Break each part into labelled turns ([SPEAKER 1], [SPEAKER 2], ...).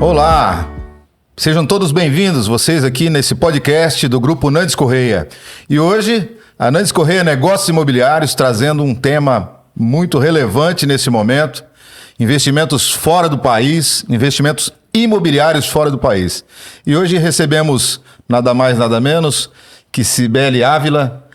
[SPEAKER 1] Olá, sejam todos bem-vindos, vocês aqui nesse podcast do Grupo Nandes Correia. E hoje, a Nandes Correia Negócios Imobiliários trazendo um tema muito relevante nesse momento, investimentos fora do país, investimentos imobiliários fora do país. E hoje recebemos nada mais, nada menos que Cibele Ávila,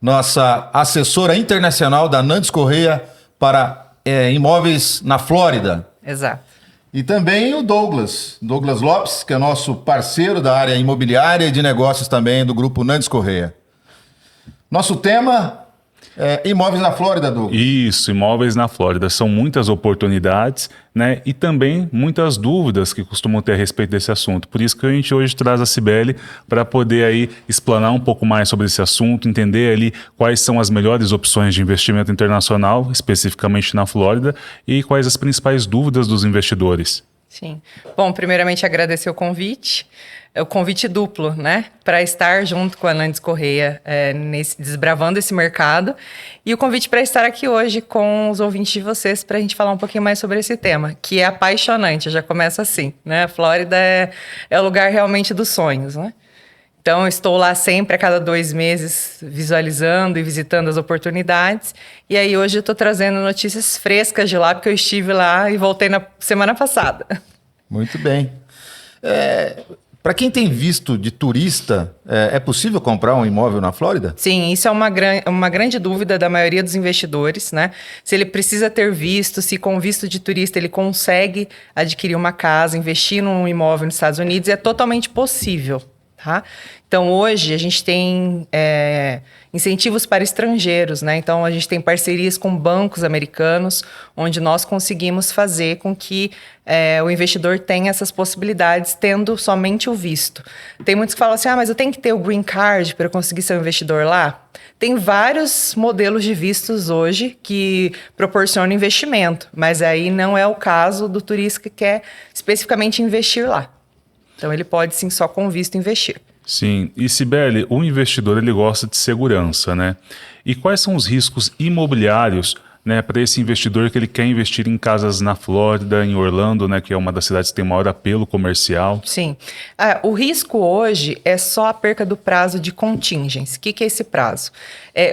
[SPEAKER 1] nossa assessora internacional da Nandes Correia para imóveis na Flórida.
[SPEAKER 2] Exato.
[SPEAKER 1] E também o Douglas Lopes, que é nosso parceiro da área imobiliária e de negócios também do Grupo Nandes Correia. Nosso tema é imóveis na Flórida, Douglas.
[SPEAKER 3] Isso, imóveis na Flórida. São muitas oportunidades, né? E também muitas dúvidas que costumam ter a respeito desse assunto. Por isso que a gente hoje traz a Cibele para poder aí explanar um pouco mais sobre esse assunto, entender ali quais são as melhores opções de investimento internacional, especificamente na Flórida, e quais as principais dúvidas dos investidores.
[SPEAKER 2] Sim. Bom, primeiramente agradecer o convite duplo, né? Para estar junto com a Nandes Correia desbravando esse mercado. E o convite para estar aqui hoje com os ouvintes de vocês para a gente falar um pouquinho mais sobre esse tema, que é apaixonante, já começa assim, né? A Flórida é o lugar realmente dos sonhos, né? Então, eu estou lá sempre, a cada 2 meses, visualizando e visitando as oportunidades. E aí, hoje eu estou trazendo notícias frescas de lá, porque eu estive lá e voltei na semana passada.
[SPEAKER 1] Muito bem. Para quem tem visto de turista, é possível comprar um imóvel na Flórida?
[SPEAKER 2] Sim, isso é uma grande dúvida da maioria dos investidores, né? Se ele precisa ter visto, se com visto de turista ele consegue adquirir uma casa, investir num imóvel nos Estados Unidos, é totalmente possível. Tá? Então, hoje, a gente tem incentivos para estrangeiros, né? Então, a gente tem parcerias com bancos americanos, onde nós conseguimos fazer com que o investidor tenha essas possibilidades, tendo somente o visto. Tem muitos que falam assim, mas eu tenho que ter o green card para eu conseguir ser um investidor lá? Tem vários modelos de vistos hoje que proporcionam investimento, mas aí não é o caso do turista que quer especificamente investir lá. Então, ele pode, sim, só com visto investir.
[SPEAKER 3] Sim. E, Cibele, o investidor ele gosta de segurança, né? E quais são os riscos imobiliários, né, para esse investidor que ele quer investir em casas na Flórida, em Orlando, né, que é uma das cidades que tem maior apelo comercial?
[SPEAKER 2] Sim. O risco hoje é só a perca do prazo de contingência. O que é esse prazo?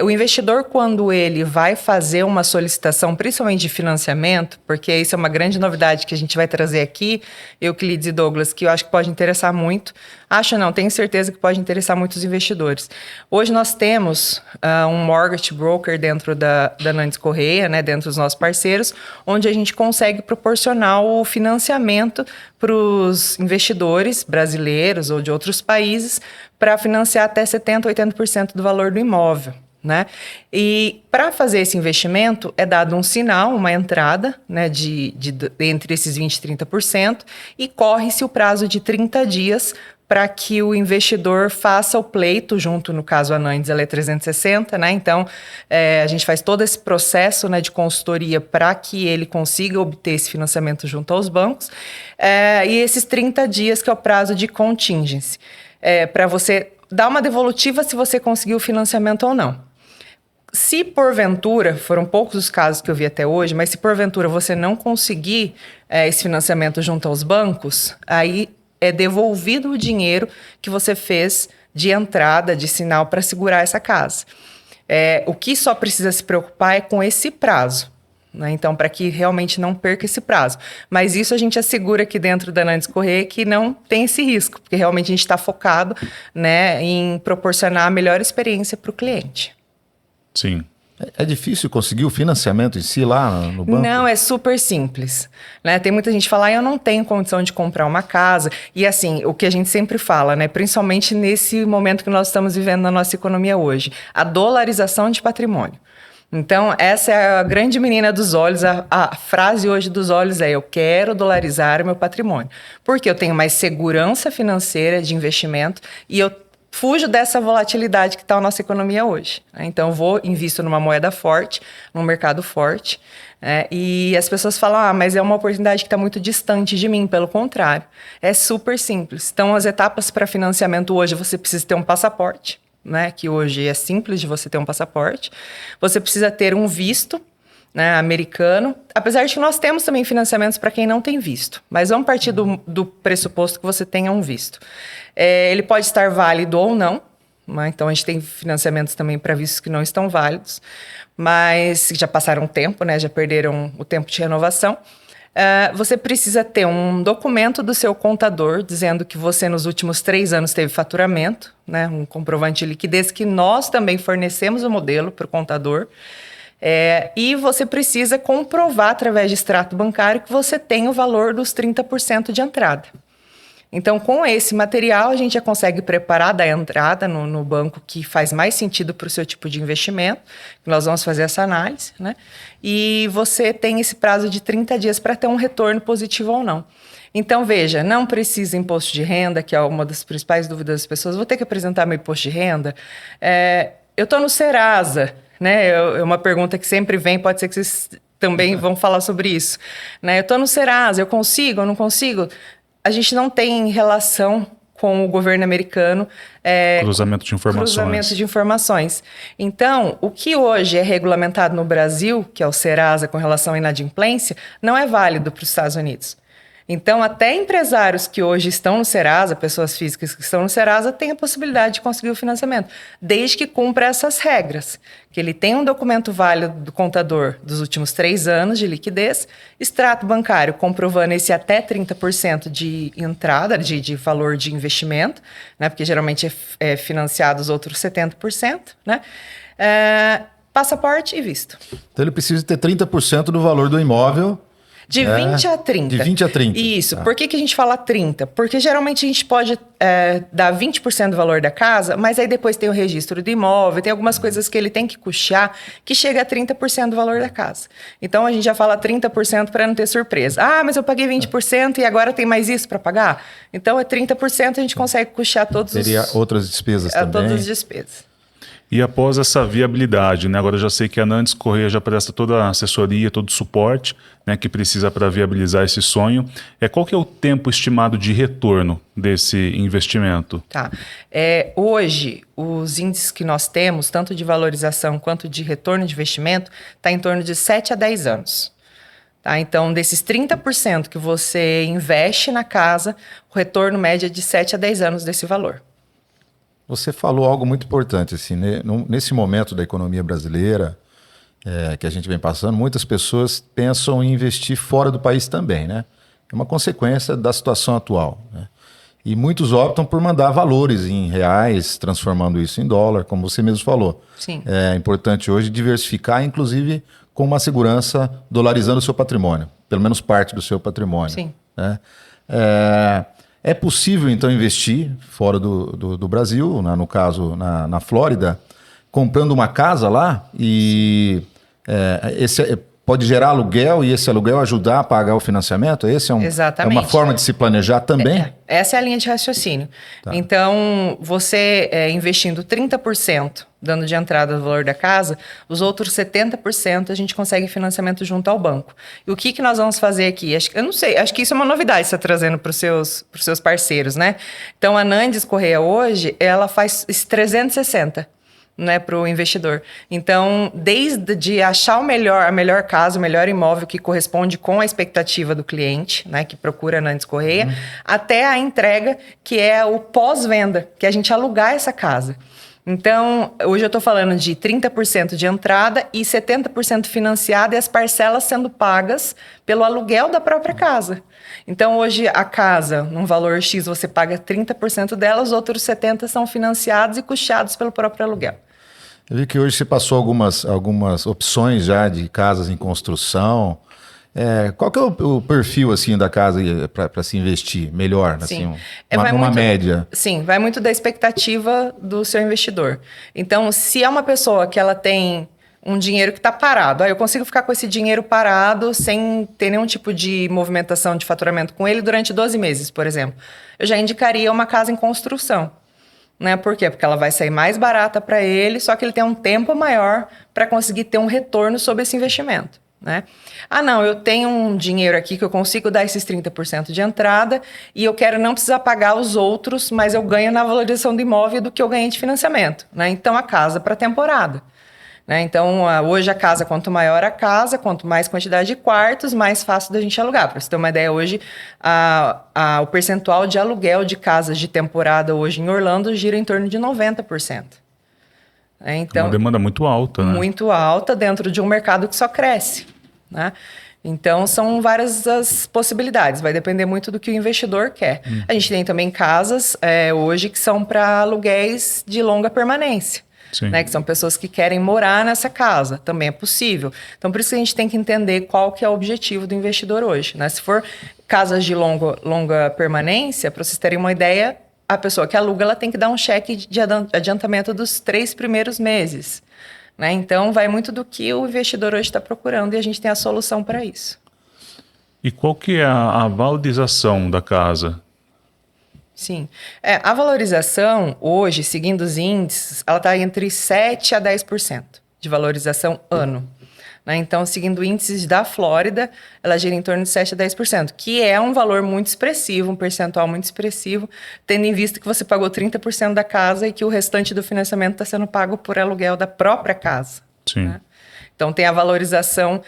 [SPEAKER 2] O investidor, quando ele vai fazer uma solicitação, principalmente de financiamento, porque isso é uma grande novidade que a gente vai trazer aqui, Euclides e Douglas, que eu acho que pode interessar muito. Tenho certeza que pode interessar muitos investidores. Hoje nós temos um mortgage broker dentro da Nandes Correia, né, dentro dos nossos parceiros, onde a gente consegue proporcionar o financiamento para os investidores brasileiros ou de outros países para financiar até 70%, 80% do valor do imóvel. Né? E para fazer esse investimento é dado um sinal, uma entrada, né, entre esses 20% e 30%, e corre-se o prazo de 30 dias para que o investidor faça o pleito junto, no caso a Nandes, ela é 360, né? Então, a gente faz todo esse processo, né, de consultoria para que ele consiga obter esse financiamento junto aos bancos. E esses 30 dias, que é o prazo de contingência, para você dar uma devolutiva se você conseguiu o financiamento ou não. Se porventura, foram poucos os casos que eu vi até hoje, mas se porventura você não conseguir esse financiamento junto aos bancos, aí é devolvido o dinheiro que você fez de entrada, de sinal para segurar essa casa. O que só precisa se preocupar é com esse prazo, né? Então, para que realmente não perca esse prazo. Mas isso a gente assegura aqui dentro da Nandes Correia que não tem esse risco, porque realmente a gente está focado, né, em proporcionar a melhor experiência para o cliente.
[SPEAKER 3] Sim.
[SPEAKER 1] É difícil conseguir o financiamento em si lá no banco?
[SPEAKER 2] Não, é super simples, né? Tem muita gente que fala, eu não tenho condição de comprar uma casa. E assim, o que a gente sempre fala, né? Principalmente nesse momento que nós estamos vivendo na nossa economia hoje, a dolarização de patrimônio. Então, essa é a grande menina dos olhos, a frase hoje dos olhos é, eu quero dolarizar o meu patrimônio. Porque eu tenho mais segurança financeira de investimento e eu fujo dessa volatilidade que está a nossa economia hoje. Então, invisto numa moeda forte, num mercado forte, e as pessoas falam, mas é uma oportunidade que está muito distante de mim. Pelo contrário, é super simples. Então, as etapas para financiamento hoje, você precisa ter um passaporte, né? Que hoje é simples de você ter um passaporte. Você precisa ter um visto, né, americano, apesar de que nós temos também financiamentos para quem não tem visto, mas vamos partir do pressuposto que você tenha um visto. Ele pode estar válido ou não, né? Então a gente tem financiamentos também para vistos que não estão válidos, mas já passaram tempo, né, já perderam o tempo de renovação. Você precisa ter um documento do seu contador dizendo que você nos últimos 3 anos teve faturamento, né, um comprovante de liquidez que nós também fornecemos o modelo para o contador. E você precisa comprovar através de extrato bancário que você tem o valor dos 30% de entrada. Então, com esse material, a gente já consegue preparar da entrada no banco que faz mais sentido para o seu tipo de investimento. Nós vamos fazer essa análise, né? E você tem esse prazo de 30 dias para ter um retorno positivo ou não. Então, veja, não precisa imposto de renda, que é uma das principais dúvidas das pessoas. Vou ter que apresentar meu imposto de renda? Eu estou no Serasa, né? É uma pergunta que sempre vem, pode ser que vocês também vão falar sobre isso, né? Eu estou no Serasa, eu consigo, eu não consigo? A gente não tem relação com o governo americano.
[SPEAKER 3] Cruzamento de informações.
[SPEAKER 2] Cruzamento de informações. Então, o que hoje é regulamentado no Brasil, que é o Serasa com relação à inadimplência, não é válido para os Estados Unidos. Então, até empresários que hoje estão no Serasa, pessoas físicas que estão no Serasa, têm a possibilidade de conseguir o financiamento, desde que cumpra essas regras. Que ele tenha um documento válido do contador dos últimos 3 anos de liquidez, extrato bancário comprovando esse até 30% de entrada, de valor de investimento, né, porque geralmente é financiado os outros 70%, né? Passaporte e visto.
[SPEAKER 1] Então ele precisa ter 30% do valor do imóvel.
[SPEAKER 2] De 20 a 30.
[SPEAKER 1] De 20 a 30.
[SPEAKER 2] Isso. Por que a gente fala 30? Porque geralmente a gente pode dar 20% do valor da casa, mas aí depois tem o registro do imóvel, tem algumas coisas que ele tem que custear, que chega a 30% do valor da casa. Então a gente já fala 30% para não ter surpresa. Ah, mas eu paguei 20% e agora tem mais isso para pagar? Então é 30%, a gente consegue custear
[SPEAKER 1] Teria outras despesas também.
[SPEAKER 2] Todas as despesas.
[SPEAKER 3] E após essa viabilidade, né? Agora eu já sei que a Nantes Correia já presta toda a assessoria, todo o suporte, né, que precisa para viabilizar esse sonho. Qual que é o tempo estimado de retorno desse investimento?
[SPEAKER 2] Tá. Hoje, os índices que nós temos, tanto de valorização quanto de retorno de investimento, está em torno de 7 a 10 anos. Tá? Então, desses 30% que você investe na casa, o retorno médio é de 7 a 10 anos desse valor.
[SPEAKER 1] Você falou algo muito importante, assim, né? Nesse momento da economia brasileira que a gente vem passando, muitas pessoas pensam em investir fora do país também, né? É uma consequência da situação atual, né? E muitos optam por mandar valores em reais, transformando isso em dólar, como você mesmo falou.
[SPEAKER 2] Sim.
[SPEAKER 1] É importante hoje diversificar, inclusive com uma segurança dolarizando o seu patrimônio, pelo menos parte do seu patrimônio.
[SPEAKER 2] Sim.
[SPEAKER 1] Né? É possível, então, investir fora do Brasil, no caso, na Flórida, comprando uma casa lá e pode gerar aluguel e esse aluguel ajudar a pagar o financiamento?
[SPEAKER 2] Exatamente.
[SPEAKER 1] É uma forma de se planejar também?
[SPEAKER 2] Essa é a linha de raciocínio. Tá. Então, você investindo 30%, dando de entrada o valor da casa, os outros 70% a gente consegue financiamento junto ao banco. E o que nós vamos fazer aqui? Eu não sei, acho que isso é uma novidade que você está trazendo para os seus parceiros, né? Então, a Nantes Correia hoje, ela faz esse 360%. Né, para o investidor. Então, desde de achar a melhor casa, o melhor imóvel que corresponde com a expectativa do cliente, né, que procura a Nantes Correia, até a entrega, que é o pós-venda, que é a gente alugar essa casa. Então, hoje eu estou falando de 30% de entrada e 70% financiada e as parcelas sendo pagas pelo aluguel da própria casa. Então, hoje a casa, num valor X, você paga 30% dela, os outros 70% são financiados e custeados pelo próprio aluguel.
[SPEAKER 1] Eu vi que hoje você passou algumas opções já de casas em construção. Qual que é o perfil assim, da casa para se investir melhor?
[SPEAKER 2] Sim.
[SPEAKER 1] Assim, uma média?
[SPEAKER 2] Sim, vai muito da expectativa do seu investidor. Então, se é uma pessoa que ela tem um dinheiro que está parado, eu consigo ficar com esse dinheiro parado sem ter nenhum tipo de movimentação de faturamento com ele durante 12 meses, por exemplo. Eu já indicaria uma casa em construção. Né? Por quê? Porque ela vai sair mais barata para ele, só que ele tem um tempo maior para conseguir ter um retorno sobre esse investimento. Né? Não, eu tenho um dinheiro aqui que eu consigo dar esses 30% de entrada e eu quero não precisar pagar os outros, mas eu ganho na valorização do imóvel do que eu ganhei de financiamento. Né? Então, a casa para temporada. né? Então, hoje a casa, quanto maior a casa, quanto mais quantidade de quartos, mais fácil da gente alugar. Para você ter uma ideia, hoje o percentual de aluguel de casas de temporada hoje em Orlando gira em torno de 90%. Então,
[SPEAKER 3] uma demanda muito alta, né?
[SPEAKER 2] Muito alta dentro de um mercado que só cresce, né? Então, são várias as possibilidades. Vai depender muito do que o investidor quer. A gente tem também casas hoje que são para aluguéis de longa permanência. Né, que são pessoas que querem morar nessa casa, também é possível. Então, por isso que a gente tem que entender qual que é o objetivo do investidor hoje, né? Se for casas de longa permanência, para vocês terem uma ideia, a pessoa que aluga, ela tem que dar um cheque de adiantamento dos 3 primeiros meses, né? Então, vai muito do que o investidor hoje está procurando e a gente tem a solução para isso.
[SPEAKER 3] E qual que é a valorização da casa?
[SPEAKER 2] Sim. A valorização, hoje, seguindo os índices, ela está entre 7% a 10% de valorização ano. Né? Então, seguindo índices da Flórida, ela gira em torno de 7% a 10%, que é um valor muito expressivo, um percentual muito expressivo, tendo em vista que você pagou 30% da casa e que o restante do financiamento está sendo pago por aluguel da própria casa.
[SPEAKER 3] Sim.
[SPEAKER 2] Né? Então, tem a valorização,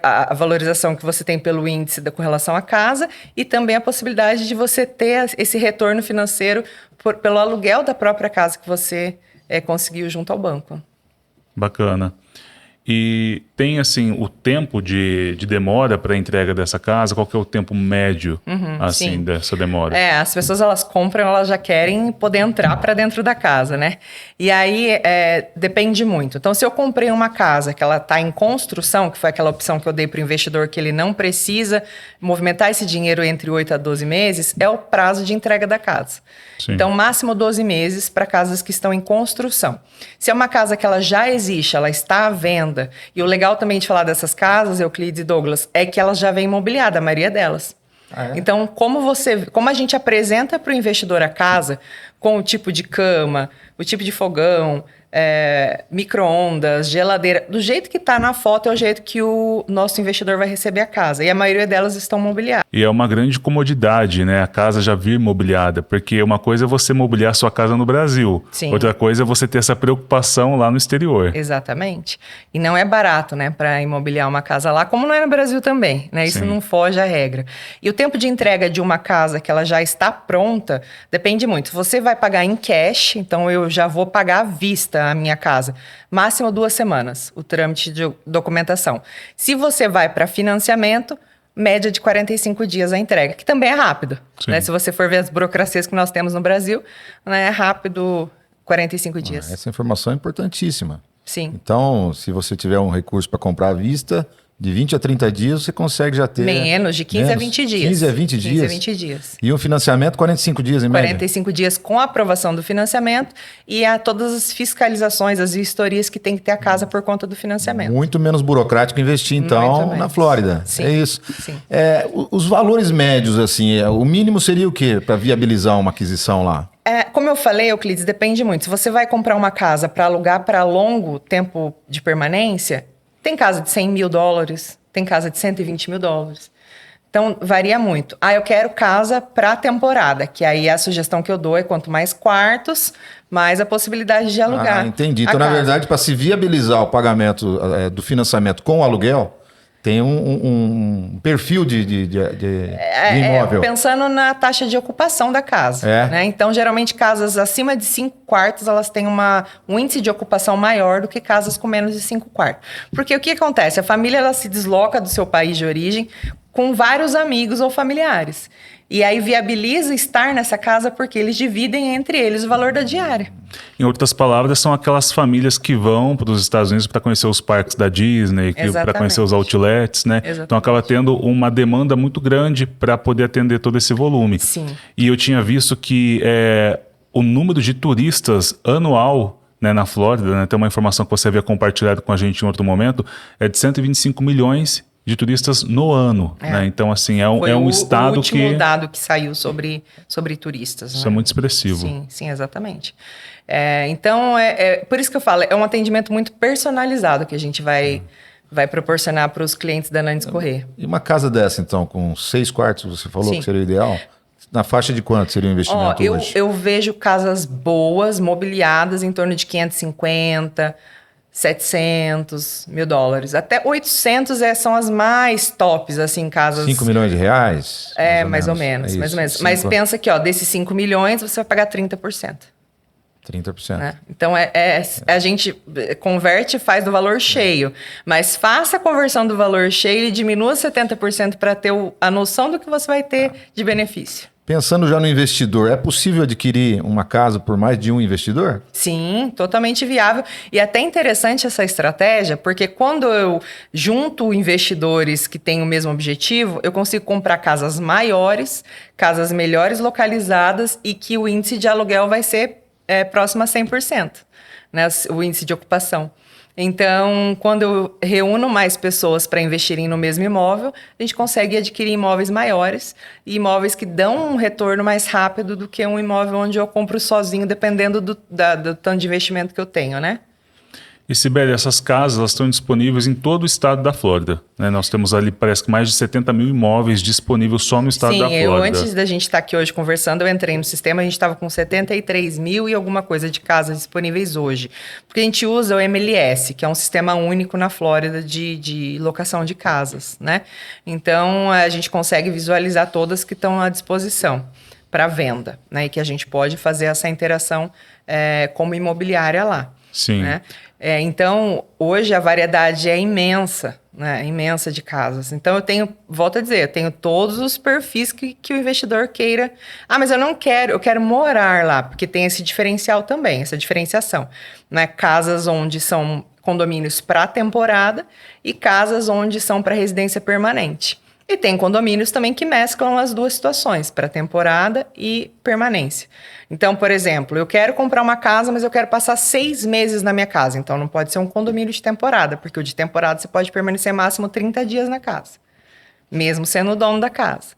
[SPEAKER 2] a valorização que você tem pelo índice com relação à casa e também a possibilidade de você ter esse retorno financeiro pelo aluguel da própria casa que você conseguiu junto ao banco.
[SPEAKER 3] Bacana. E tem, assim, o tempo de demora para a entrega dessa casa? Qual que é o tempo médio, assim, dessa demora?
[SPEAKER 2] As pessoas, elas compram, elas já querem poder entrar para dentro da casa, né? E aí, depende muito. Então, se eu comprei uma casa que ela está em construção, que foi aquela opção que eu dei para o investidor, que ele não precisa movimentar esse dinheiro entre 8 a 12 meses, é o prazo de entrega da casa.
[SPEAKER 3] Sim.
[SPEAKER 2] Então, máximo 12 meses para casas que estão em construção. Se é uma casa que ela já existe, ela está à venda, e o legal também de falar dessas casas, Euclides e Douglas, é que elas já vêm imobiliadas, a maioria delas. Então, como a gente apresenta para o investidor a casa, com o tipo de cama, o tipo de fogão, micro-ondas, geladeira, do jeito que está na foto é o jeito que o nosso investidor vai receber a casa. E a maioria delas estão mobiliadas.
[SPEAKER 3] E é uma grande comodidade, né? A casa já vir mobiliada, porque uma coisa é você mobiliar sua casa no Brasil,
[SPEAKER 2] Sim.
[SPEAKER 3] Outra coisa é você ter essa preocupação lá no exterior.
[SPEAKER 2] Exatamente. E não é barato, né, para imobiliar uma casa lá, como não é no Brasil também, né? Isso
[SPEAKER 3] Sim.
[SPEAKER 2] não foge à regra. E o tempo de entrega de uma casa que ela já está pronta depende muito. Você vai pagar em cash, então eu já vou pagar à vista a minha casa. Máximo 2 semanas, o trâmite de documentação. Se você vai para financiamento, média de 45 dias a entrega, que também é rápido. Né? Se você for ver as burocracias que nós temos no Brasil, né, é rápido 45 dias.
[SPEAKER 1] Essa informação é importantíssima.
[SPEAKER 2] Sim.
[SPEAKER 1] Então, se você tiver um recurso para comprar à vista, de 20 a 30 dias você consegue já ter...
[SPEAKER 2] Menos, de 15 a 20 dias.
[SPEAKER 1] 15 a 20 dias?
[SPEAKER 2] 15 a 20 dias.
[SPEAKER 1] E o financiamento, 45 dias em média?
[SPEAKER 2] 45 dias com a aprovação do financiamento e todas as fiscalizações, as vistorias que tem que ter a casa por conta do financiamento.
[SPEAKER 1] Muito menos burocrático investir, então, na Flórida.
[SPEAKER 2] Sim.
[SPEAKER 1] É isso.
[SPEAKER 2] Sim.
[SPEAKER 1] Os valores médios, assim, o mínimo seria o quê para viabilizar uma aquisição lá?
[SPEAKER 2] Como eu falei, Euclides, depende muito. Se você vai comprar uma casa para alugar para longo tempo de permanência, tem casa de 100 mil dólares, tem casa de 120 mil dólares. Então, varia muito. Eu quero casa para temporada, que aí a sugestão que eu dou é quanto mais quartos, mais a possibilidade de alugar.
[SPEAKER 1] Entendi. Então, na verdade, para se viabilizar o pagamento do financiamento com o aluguel, tem um perfil de imóvel.
[SPEAKER 2] Pensando na taxa de ocupação da casa. Né? Então, geralmente, casas acima de 5 quartos, elas têm um índice de ocupação maior do que casas com menos de 5 quartos. Porque o que acontece? A família ela se desloca do seu país de origem com vários amigos ou familiares. E aí viabiliza estar nessa casa porque eles dividem entre eles o valor da diária.
[SPEAKER 3] Em outras palavras, são aquelas famílias que vão para os Estados Unidos para conhecer os parques da Disney, para conhecer os outlets, né?
[SPEAKER 2] Exatamente.
[SPEAKER 3] Então acaba tendo uma demanda muito grande para poder atender todo esse volume.
[SPEAKER 2] Sim.
[SPEAKER 3] E eu tinha visto que o número de turistas anual, né, na Flórida, né, tem uma informação que você havia compartilhado com a gente em outro momento, é de 125 milhões de turistas no ano, né? Então, assim, é um estado que... Foi o
[SPEAKER 2] último dado que saiu sobre turistas.
[SPEAKER 3] Isso é muito expressivo.
[SPEAKER 2] Sim, exatamente. Então, por isso que eu falo, é um atendimento muito personalizado que a gente vai proporcionar para os clientes da Nandes Corrêa.
[SPEAKER 1] E uma casa dessa, então, com 6 quartos, você falou que seria o ideal? Na faixa de quanto seria o investimento hoje?
[SPEAKER 2] Eu vejo casas boas, mobiliadas, em torno de 550, 700 mil dólares. Até 800 são as mais tops, assim, casas...
[SPEAKER 1] 5 milhões de reais?
[SPEAKER 2] Mais ou menos.
[SPEAKER 1] É isso,
[SPEAKER 2] Mas pensa que, ó, desses 5 milhões, você vai pagar 30%.
[SPEAKER 1] 30%.
[SPEAKER 2] Né? Então, a gente converte e faz do valor cheio. Mas faça a conversão do valor cheio e diminua 70% para ter a noção do que você vai ter de benefício.
[SPEAKER 1] Pensando já no investidor, é possível adquirir uma casa por mais de um investidor?
[SPEAKER 2] Sim, totalmente viável. E até interessante essa estratégia, porque quando eu junto investidores que têm o mesmo objetivo, eu consigo comprar casas maiores, casas melhores localizadas e que o índice de aluguel vai ser próximo a 100%, né, o índice de ocupação. Então, quando eu reúno mais pessoas para investirem no mesmo imóvel, a gente consegue adquirir imóveis maiores e imóveis que dão um retorno mais rápido do que um imóvel onde eu compro sozinho, dependendo do tanto de investimento que eu tenho, né?
[SPEAKER 3] E, Sibeli, essas casas elas estão disponíveis em todo o estado da Flórida, né? Nós temos ali, parece que mais de 70 mil imóveis disponíveis só no estado da Flórida.
[SPEAKER 2] Antes da gente estar aqui hoje conversando, eu entrei no sistema, a gente estava com 73 mil e alguma coisa de casas disponíveis hoje. Porque a gente usa o MLS, que é um sistema único na Flórida de locação de casas, né? Então, a gente consegue visualizar todas que estão à disposição para venda, né? E que a gente pode fazer essa interação como imobiliária lá.
[SPEAKER 3] Sim.
[SPEAKER 2] Né? Então, hoje a variedade é imensa, né? Imensa de casas. Então, volto a dizer, eu tenho todos os perfis que o investidor queira. Ah, mas eu não quero, eu quero morar lá, porque tem esse diferencial também, essa diferenciação. Né? Casas onde são condomínios para temporada e casas onde são para residência permanente. E tem condomínios também que mesclam as duas situações, para temporada e permanência. Então, por exemplo, eu quero comprar uma casa, mas eu quero passar 6 meses na minha casa. Então, não pode ser um condomínio de temporada, porque o de temporada você pode permanecer máximo 30 dias na casa, mesmo sendo o dono da casa.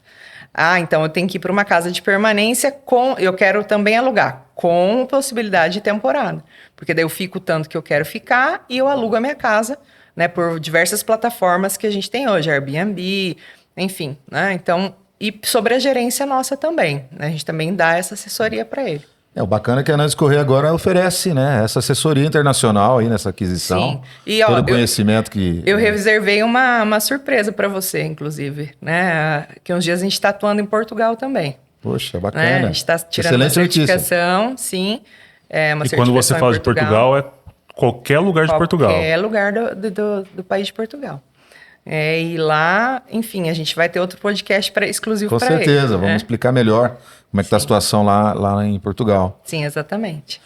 [SPEAKER 2] Ah, então eu tenho que ir para uma casa de permanência eu quero também alugar, com possibilidade de temporada. Porque daí eu fico o tanto que eu quero ficar e eu alugo a minha casa, né, por diversas plataformas que a gente tem hoje, Airbnb, enfim, né? Então, e sobre a gerência nossa também, né? A gente também dá essa assessoria para ele.
[SPEAKER 1] O bacana é que a Nandes Correia agora oferece, né, essa assessoria internacional aí nessa aquisição.
[SPEAKER 2] Sim. E,
[SPEAKER 1] todo o conhecimento que...
[SPEAKER 2] Eu reservei uma surpresa para você, inclusive, né? Que uns dias a gente está atuando em Portugal também.
[SPEAKER 1] Poxa, bacana.
[SPEAKER 2] Né? A gente está tirando uma certificação, sim. Uma
[SPEAKER 3] e quando você fala de Portugal, é qualquer lugar de Portugal.
[SPEAKER 2] Qualquer lugar do país de Portugal. E lá, enfim, a gente vai ter outro podcast exclusivo para ele.
[SPEAKER 1] Com certeza, vamos explicar melhor como é que está a situação lá em Portugal.
[SPEAKER 2] Sim, exatamente.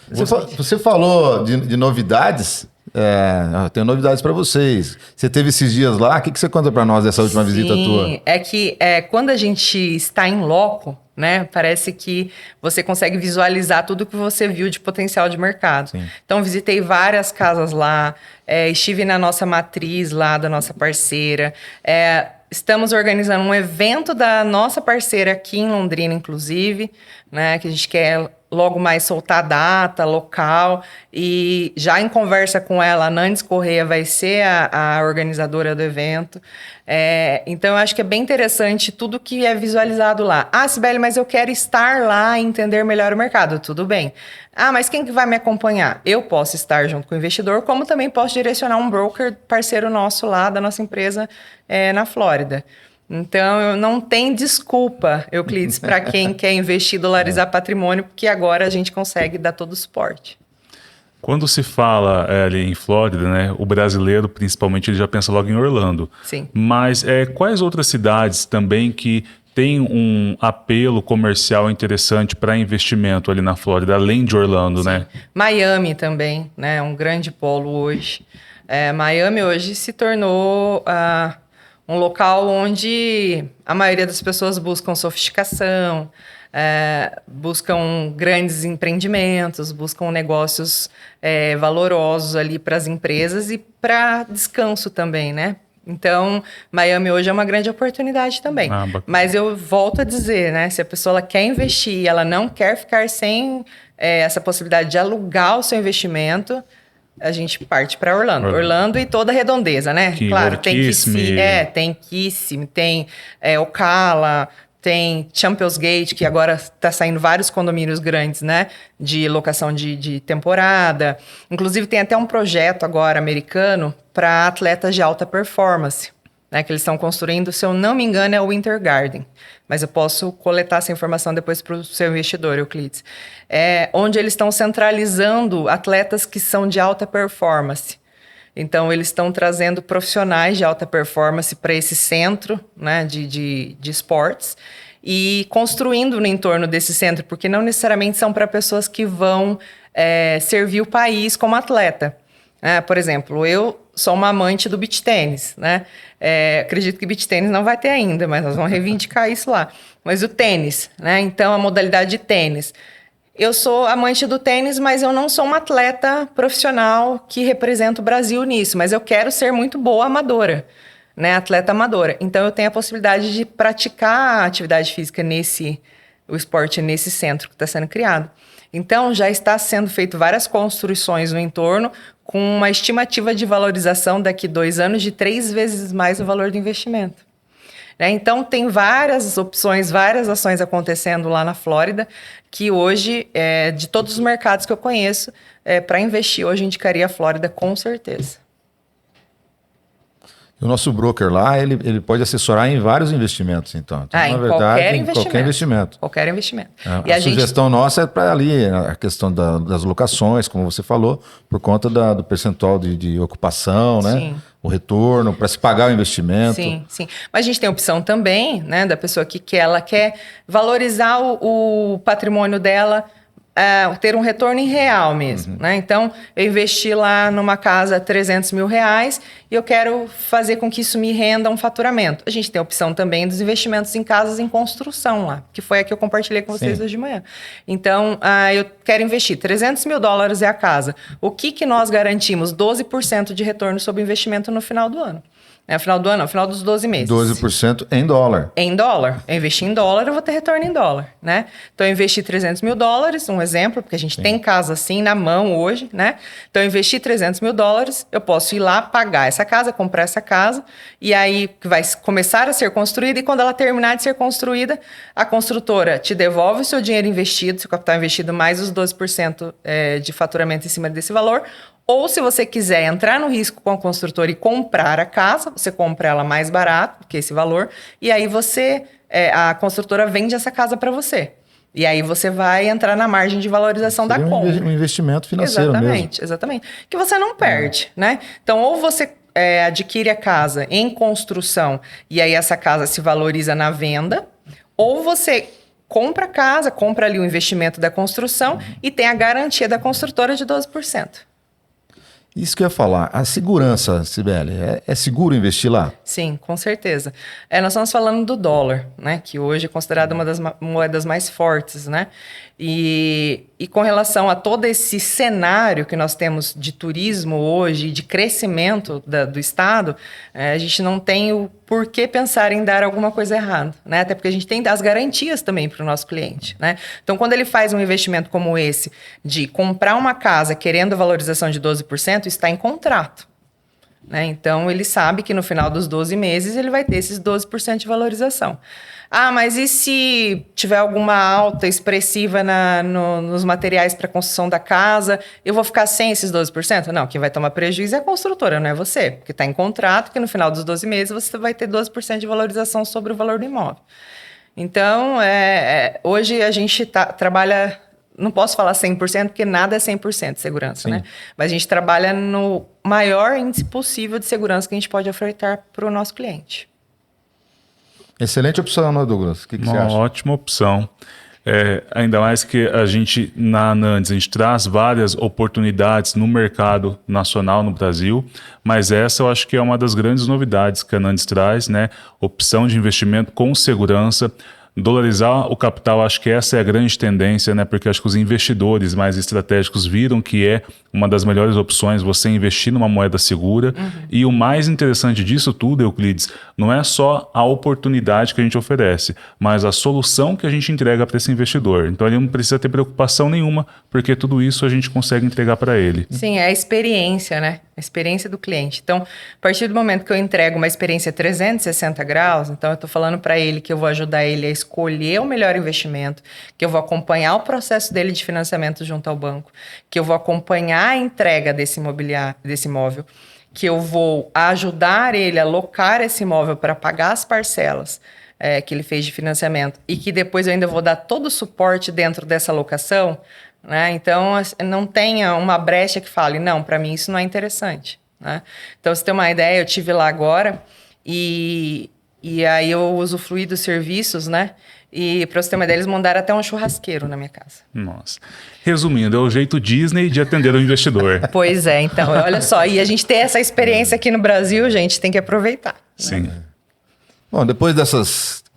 [SPEAKER 1] Você falou de novidades, eu tenho novidades para vocês. Você teve esses dias lá, o que você conta para nós dessa última visita tua?
[SPEAKER 2] É que quando a gente está em loco, né, parece que você consegue visualizar tudo que você viu de potencial de mercado. Sim. Então, visitei várias casas lá, estive na nossa matriz lá, da nossa parceira. Estamos organizando um evento da nossa parceira aqui em Londrina, inclusive, né, que a gente quer logo mais soltar data, local, e já em conversa com ela, a Nandes Correia vai ser a organizadora do evento. Então, eu acho que é bem interessante tudo que é visualizado lá. Ah, Sibeli, mas eu quero estar lá e entender melhor o mercado. Tudo bem. Ah, mas quem que vai me acompanhar? Eu posso estar junto com o investidor, como também posso direcionar um broker parceiro nosso lá, da nossa empresa na Flórida. Então, não tem desculpa, Euclides, para quem quer investir, dolarizar patrimônio, porque agora a gente consegue dar todo o suporte.
[SPEAKER 3] Quando se fala ali em Flórida, né, o brasileiro, principalmente, ele já pensa logo em Orlando.
[SPEAKER 2] Sim.
[SPEAKER 3] Mas quais outras cidades também que têm um apelo comercial interessante para investimento ali na Flórida, além de Orlando,
[SPEAKER 2] Sim.
[SPEAKER 3] né?
[SPEAKER 2] Miami também, né, um grande polo hoje. Miami hoje se tornou... um local onde a maioria das pessoas buscam sofisticação, buscam grandes empreendimentos, buscam negócios valorosos ali para as empresas e para descanso também, né? Então, Miami hoje é uma grande oportunidade também. Mas eu volto a dizer, né? Se a pessoa ela quer investir e ela não quer ficar sem essa possibilidade de alugar o seu investimento, a gente parte para Orlando. Orlando e toda a redondeza, né? Claro, tem Kissimmee, tem Ocala, tem Champions Gate, que agora está saindo vários condomínios grandes, né? De locação de temporada. Inclusive, tem até um projeto agora americano para atletas de alta performance, né? Que eles estão construindo, se eu não me engano, é o Winter Garden. Mas eu posso coletar essa informação depois para o seu investidor, Euclides. Onde eles estão centralizando atletas que são de alta performance. Então, eles estão trazendo profissionais de alta performance para esse centro, né, de esportes e construindo no entorno desse centro, porque não necessariamente são para pessoas que vão servir o país como atleta. Por exemplo, eu sou uma amante do beach tênis, né? Acredito que beach tênis não vai ter ainda, mas nós vamos reivindicar isso lá. Mas o tênis, né? Então, a modalidade de tênis. Eu sou amante do tênis, mas eu não sou uma atleta profissional que representa o Brasil nisso, mas eu quero ser muito boa amadora, né? Atleta amadora. Então, eu tenho a possibilidade de praticar a atividade física o esporte nesse centro que está sendo criado. Então, já está sendo feito várias construções no entorno com uma estimativa de valorização daqui 2 anos de 3 vezes mais o valor do investimento. Então, tem várias opções, várias ações acontecendo lá na Flórida, que hoje, de todos os mercados que eu conheço, para investir, hoje eu indicaria a Flórida com certeza.
[SPEAKER 1] O nosso broker lá, ele pode assessorar em vários investimentos, então. Na verdade,
[SPEAKER 2] qualquer investimento.
[SPEAKER 1] Qualquer investimento.
[SPEAKER 2] Qualquer investimento.
[SPEAKER 1] E a sugestão nossa é para ali, a questão das locações, como você falou, por conta do percentual de ocupação, né?
[SPEAKER 2] Sim.
[SPEAKER 1] O retorno, para se pagar o investimento.
[SPEAKER 2] Sim, sim. Mas a gente tem a opção também, né, da pessoa que ela quer valorizar o patrimônio dela, ter um retorno em real mesmo, né? Então, eu investi lá numa casa R$300 mil e eu quero fazer com que isso me renda um faturamento. A gente tem a opção também dos investimentos em casas em construção lá, que foi a que eu compartilhei com vocês hoje de manhã. Então, eu quero investir $300 mil é a casa. O que nós garantimos? 12% de retorno sobre o investimento no final do ano. No final do ano, não, no final dos 12 meses.
[SPEAKER 1] 12% em dólar.
[SPEAKER 2] Em dólar. Eu investi em dólar, eu vou ter retorno em dólar, né? Então, eu investi $300 mil, um exemplo, porque a gente tem casa assim na mão hoje, né? Então, eu investi $300 mil, eu posso ir lá, pagar essa casa, comprar essa casa, e aí vai começar a ser construída, e quando ela terminar de ser construída, a construtora te devolve o seu dinheiro investido, seu capital investido, mais os 12% de faturamento em cima desse valor. Ou se você quiser entrar no risco com a construtora e comprar a casa, você compra ela mais barato que esse valor, e aí a construtora vende essa casa para você. E aí você vai entrar na margem de valorização da compra.
[SPEAKER 1] Um investimento financeiro mesmo.
[SPEAKER 2] Exatamente. Que você não perde, né? Então, ou você adquire a casa em construção e aí essa casa se valoriza na venda, ou você compra a casa, compra ali o investimento da construção e tem a garantia da construtora de 12%.
[SPEAKER 1] Isso que eu ia falar. A segurança, Cibele, é seguro investir lá?
[SPEAKER 2] Sim, com certeza. Nós estamos falando do dólar, né? Que hoje é considerado uma das moedas mais fortes, né? E com relação a todo esse cenário que nós temos de turismo hoje, de crescimento do Estado, a gente não tem o porquê pensar em dar alguma coisa errada, né? Até porque a gente tem as garantias também para o nosso cliente, né? Então, quando ele faz um investimento como esse, de comprar uma casa querendo valorização de 12%, está em contrato, né? Então, ele sabe que no final dos 12 meses ele vai ter esses 12% de valorização. Mas e se tiver alguma alta expressiva nos materiais para construção da casa, eu vou ficar sem esses 12%? Não, quem vai tomar prejuízo é a construtora, não é você. Porque está em contrato que no final dos 12 meses você vai ter 12% de valorização sobre o valor do imóvel. Então, hoje a gente trabalha, não posso falar 100%, porque nada é 100% de segurança, né? Mas a gente trabalha no maior índice possível de segurança que a gente pode ofertar para o nosso cliente.
[SPEAKER 1] Excelente opção, né, Douglas? O que você acha?
[SPEAKER 3] Uma ótima opção. Ainda mais que a gente, na Anandes, a gente traz várias oportunidades no mercado nacional no Brasil, mas essa eu acho que é uma das grandes novidades que a Anandes traz, né? Opção de investimento com segurança. Dolarizar o capital, acho que essa é a grande tendência, né? Porque acho que os investidores mais estratégicos viram que é uma das melhores opções você investir numa moeda segura. E o mais interessante disso tudo, Euclides, não é só a oportunidade que a gente oferece, mas a solução que a gente entrega para esse investidor. Então ele não precisa ter preocupação nenhuma, porque tudo isso a gente consegue entregar para ele.
[SPEAKER 2] Sim, é a experiência, né? A experiência do cliente. Então, a partir do momento que eu entrego uma experiência 360 graus, então eu estou falando para ele que eu vou ajudar ele a escolher o melhor investimento, que eu vou acompanhar o processo dele de financiamento junto ao banco, que eu vou acompanhar a entrega desse imóvel, que eu vou ajudar ele a alocar esse imóvel para pagar as parcelas que ele fez de financiamento e que depois eu ainda vou dar todo o suporte dentro dessa alocação, né? Então, não tenha uma brecha que fale, não, para mim isso não é interessante, né? Então, você tem uma ideia, eu tive lá agora e aí eu usufruí dos serviços, né? E para você ter uma ideia, eles mandaram até um churrasqueiro na minha casa.
[SPEAKER 3] Nossa. Resumindo, é o jeito Disney de atender o investidor.
[SPEAKER 2] Pois é, então, olha só. E a gente tem essa experiência aqui no Brasil, gente, tem que aproveitar.
[SPEAKER 3] Sim.
[SPEAKER 2] Né?
[SPEAKER 1] Bom, depois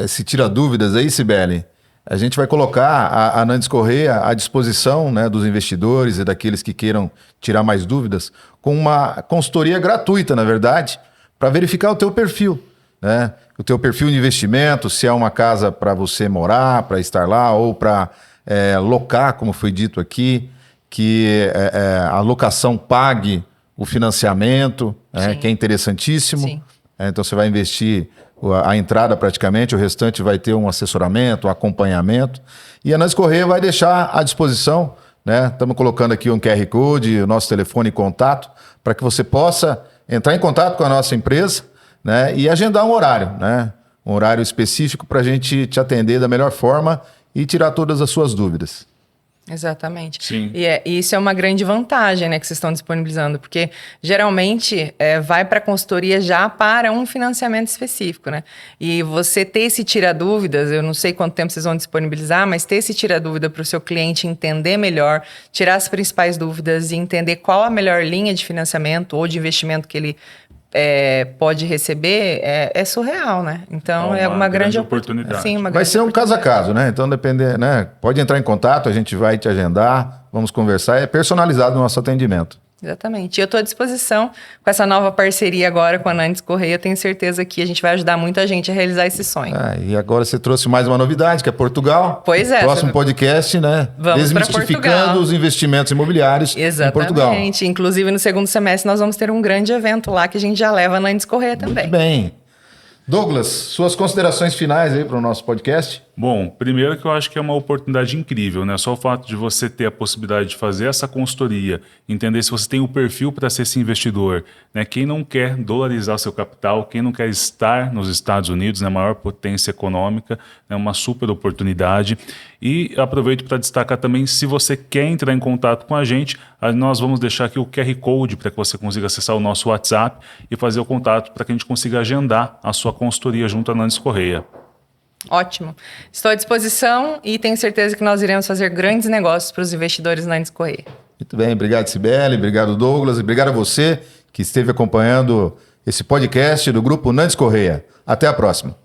[SPEAKER 1] se tira dúvidas aí, Cibele, a gente vai colocar a Nandes Correia à disposição, né, dos investidores e daqueles que queiram tirar mais dúvidas, com uma consultoria gratuita, na verdade, para verificar o teu perfil, né? O teu perfil de investimento, se é uma casa para você morar, para estar lá, ou para locar, como foi dito aqui, que a locação pague o financiamento, que é interessantíssimo.
[SPEAKER 2] Sim.
[SPEAKER 1] Então você vai investir a entrada praticamente, o restante vai ter um assessoramento, um acompanhamento. E a Nandes Correia vai deixar à disposição, né? Estamos colocando aqui um QR Code, o nosso telefone e contato, para que você possa entrar em contato com a nossa empresa, né? E agendar um horário, né? Um horário específico para a gente te atender da melhor forma e tirar todas as suas dúvidas.
[SPEAKER 2] Exatamente.
[SPEAKER 3] Sim.
[SPEAKER 2] E isso é uma grande vantagem, né, que vocês estão disponibilizando, porque geralmente vai para a consultoria já para um financiamento específico, né? E você ter esse tira-dúvidas, eu não sei quanto tempo vocês vão disponibilizar, mas ter esse tira-dúvida para o seu cliente entender melhor, tirar as principais dúvidas e entender qual a melhor linha de financiamento ou de investimento que ele pode receber, é surreal, né? Então, é uma grande
[SPEAKER 3] oportunidade.
[SPEAKER 2] Sim, uma
[SPEAKER 1] Vai
[SPEAKER 2] grande
[SPEAKER 1] ser um caso a caso, né? Então, depender, né? Pode entrar em contato, a gente vai te agendar, vamos conversar. É personalizado o nosso atendimento.
[SPEAKER 2] Exatamente. E eu estou à disposição com essa nova parceria agora com a Nandes Correia. Eu tenho certeza que a gente vai ajudar muita gente a realizar esse sonho.
[SPEAKER 1] E agora você trouxe mais uma novidade, que é Portugal.
[SPEAKER 2] Pois é.
[SPEAKER 1] Próximo podcast, né?
[SPEAKER 2] Vamos para
[SPEAKER 1] Desmistificando
[SPEAKER 2] Portugal.
[SPEAKER 1] os investimentos imobiliários em Portugal.
[SPEAKER 2] Exatamente. Inclusive, no segundo semestre, nós vamos ter um grande evento lá que a gente já leva a Nandes Correia também.
[SPEAKER 1] Muito bem. Douglas, suas considerações finais aí para o nosso podcast?
[SPEAKER 3] Bom, primeiro que eu acho que é uma oportunidade incrível, né? Só o fato de você ter a possibilidade de fazer essa consultoria, entender se você tem o perfil para ser esse investidor, né? Quem não quer dolarizar seu capital, quem não quer estar nos Estados Unidos, na maior potência econômica, é uma super oportunidade. E aproveito para destacar também, se você quer entrar em contato com a gente, nós vamos deixar aqui o QR Code para que você consiga acessar o nosso WhatsApp e fazer o contato para que a gente consiga agendar a sua consultoria junto à Nandes Correia.
[SPEAKER 2] Ótimo. Estou à disposição e tenho certeza que nós iremos fazer grandes negócios para os investidores na Nandes Correia.
[SPEAKER 1] Muito bem, obrigado Cibele, obrigado Douglas, e obrigado a você que esteve acompanhando esse podcast do Grupo Nandes Correia. Até a próxima.